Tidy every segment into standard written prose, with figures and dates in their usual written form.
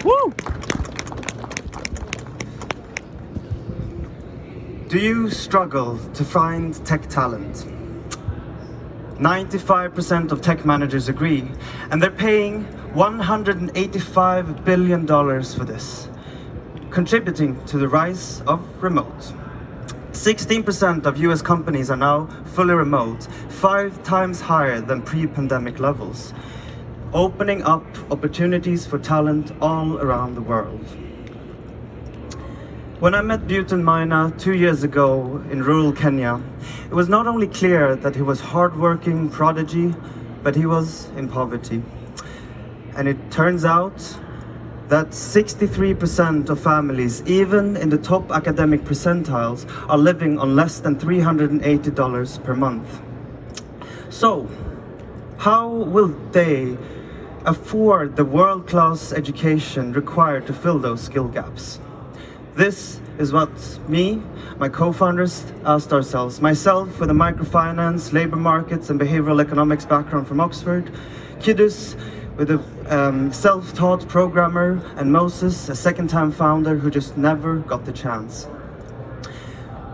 Woo! Do you struggle to find tech talent? 95% of tech managers agree, and they're paying $185 billion for this, contributing to the rise of remote. 16% of US companies are now fully remote, 5 times higher than pre-pandemic levels, opening up opportunities for talent all around the world. When I met Buten Maina 2 years ago in rural Kenya, it was not only clear that he was hardworking prodigy, but he was in poverty. And it turns out that 63% of families, even in the top academic percentiles, are living on less than $380 per month. So, how will they afford the world-class education required to fill those skill gaps? This is what my co-founders asked ourselves. Myself with a microfinance, labor markets and behavioral economics background from Oxford, Kidus with a self-taught programmer, and Moses, a second-time founder who just never got the chance.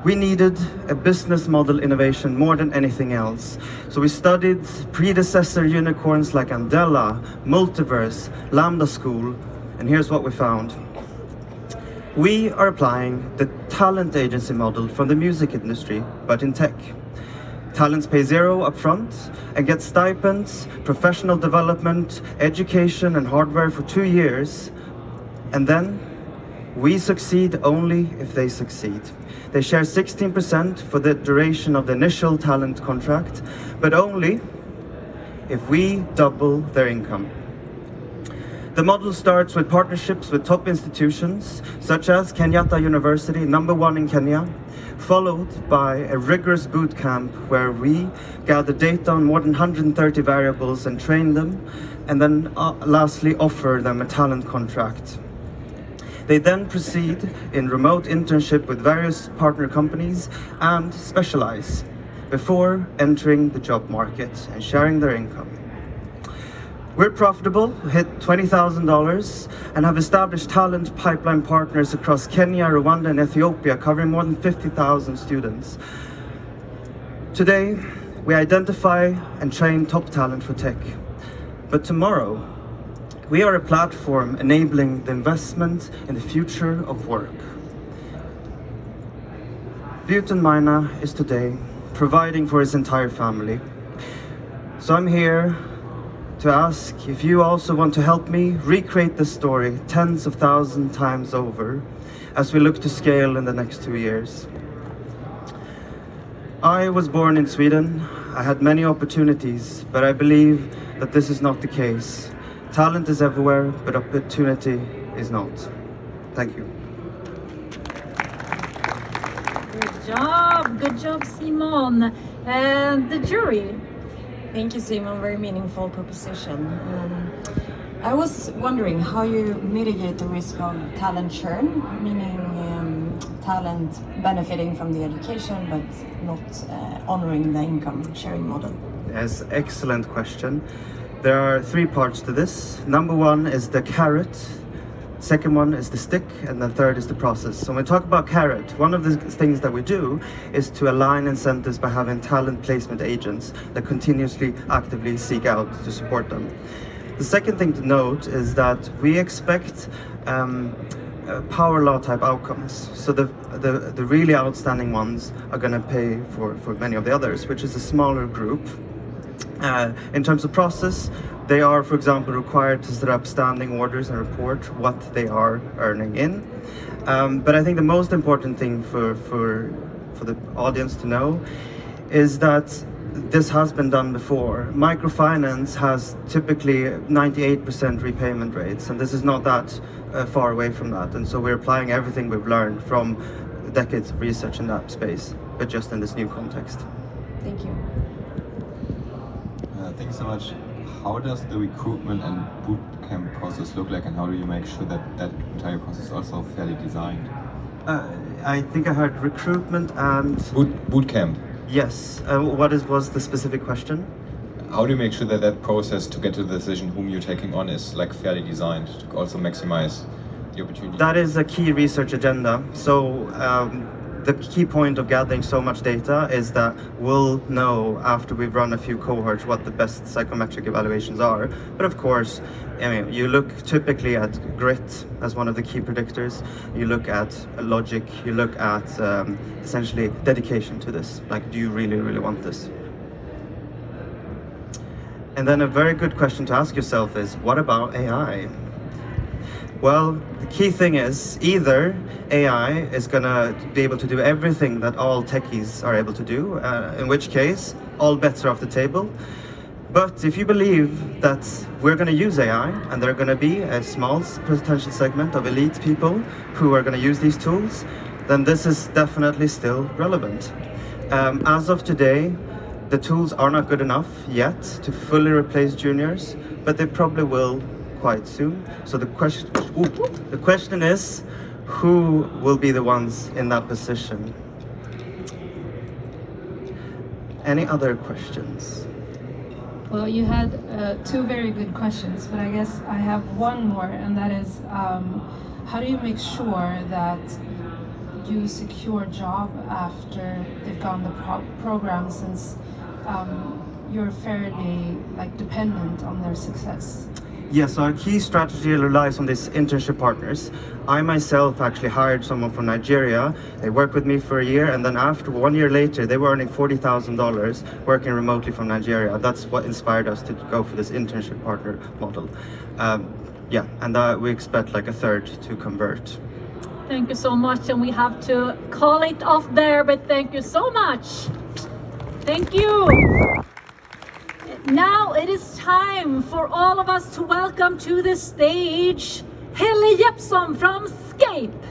We needed a business model innovation more than anything else. So we studied predecessor unicorns like Andela, Multiverse, Lambda School, and here's what we found. We are applying the talent agency model from the music industry, but in tech. Talents pay zero upfront and get stipends, professional development, education and hardware for 2 years. And then we succeed only if they succeed. They share 16% for the duration of the initial talent contract, but only if we double their income. The model starts with partnerships with top institutions, such as Kenyatta University, #1 in Kenya, followed by a rigorous boot camp where we gather data on more than 130 variables and train them, and then lastly offer them a talent contract. They then proceed in remote internship with various partner companies and specialize before entering the job market and sharing their income. We're profitable, hit $20,000, and have established talent pipeline partners across Kenya, Rwanda, and Ethiopia, covering more than 50,000 students. Today, we identify and train top talent for tech. But tomorrow, we are a platform enabling the investment in the future of work. Buten Maina is today providing for his entire family. So I'm here to ask if you also want to help me recreate this story tens of thousands times over as we look to scale in the next 2 years. I was born in Sweden. I had many opportunities, but I believe that this is not the case. Talent is everywhere, but opportunity is not. Thank you. Good job, Simon. And the jury. Thank you, Simon. Very meaningful proposition. I was wondering how you mitigate the risk of talent churn, meaning talent benefiting from the education but not honoring the income sharing model. Yes, excellent question. There are 3 parts to this. Number 1 is the carrot. Second one is the stick, and the third is the process. So when we talk about carrot, one of the things that we do is to align incentives by having talent placement agents that continuously actively seek out to support them. The second thing to note is that we expect power law type outcomes. So the really outstanding ones are going to pay for many of the others, which is a smaller group. In terms of process, they are, for example, required to set up standing orders and report what they are earning in. But I think the most important thing for the audience to know is that this has been done before. Microfinance has typically 98% repayment rates, and this is not that far away from that. And so we're applying everything we've learned from decades of research in that space, but just in this new context. Thank you. Thanks so much. How does the recruitment and bootcamp process look like, and how do you make sure that that entire process is also fairly designed? I think I heard recruitment and... Bootcamp. Yes. What was the specific question? how do you make sure that that process to get to the decision whom you're taking on is like fairly designed to also maximize the opportunity? That is a key research agenda. So the key point of gathering so much data is that we'll know after we've run a few cohorts what the best psychometric evaluations are. But of course, I mean, you look typically at grit as one of the key predictors. You look at logic. You look at essentially dedication to this. Like, do you really, really want this? And then a very good question to ask yourself is, what about AI? Well, the key thing is either AI is going to be able to do everything that all techies are able to do, in which case all bets are off the table. But if you believe that we're going to use AI and there are going to be a small potential segment of elite people who are going to use these tools, then this is definitely still relevant. As of today, the tools are not good enough yet to fully replace juniors, but they probably will quite soon. So the question is, who will be the ones in that position? Any other questions? Well, you had two very good questions, but I guess I have one more, and that is, how do you make sure that you secure a job after they've gone the program, since you're fairly dependent on their success? Yes, our key strategy relies on these internship partners. I myself actually hired someone from Nigeria. They worked with me for a year, and then after 1 year later, they were earning $40,000 working remotely from Nigeria. That's what inspired us to go for this internship partner model. Yeah, and we expect like a third to convert. Thank you so much, and we have to call it off there, but thank you so much. Thank you. Now it is time for all of us to welcome to the stage Helle Jeppsson from Scape.